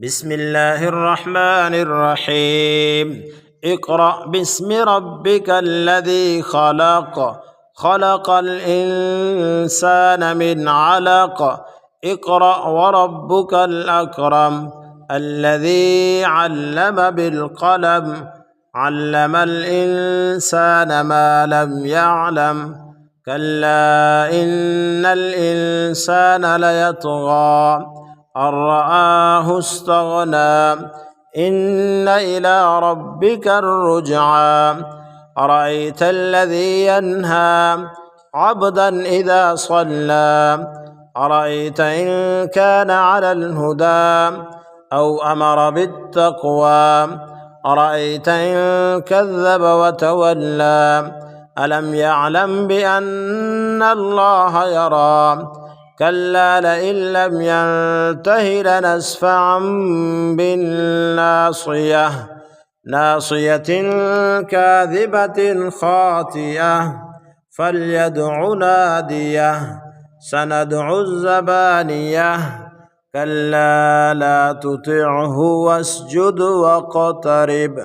بسم الله الرحمن الرحيم اقرأ باسم ربك الذي خلق خلق الإنسان من علق اقرأ وربك الأكرم الذي علم بالقلم علم الإنسان ما لم يعلم كلا إن الإنسان ليطغى أن رآه استغنى إن إلى ربك الرجعى أرأيت الذي ينهى عبدا إذا صلى أرأيت إن كان على الهدى أو أمر بالتقوى أرأيت إن كذب وتولى ألم يعلم بأن الله يرى كلا لئن لم ينته لنسفعا بالناصية ناصية كاذبة خاطئة فليدع ناديه سندع الزبانية كلا لا تطعه واسجد واقترب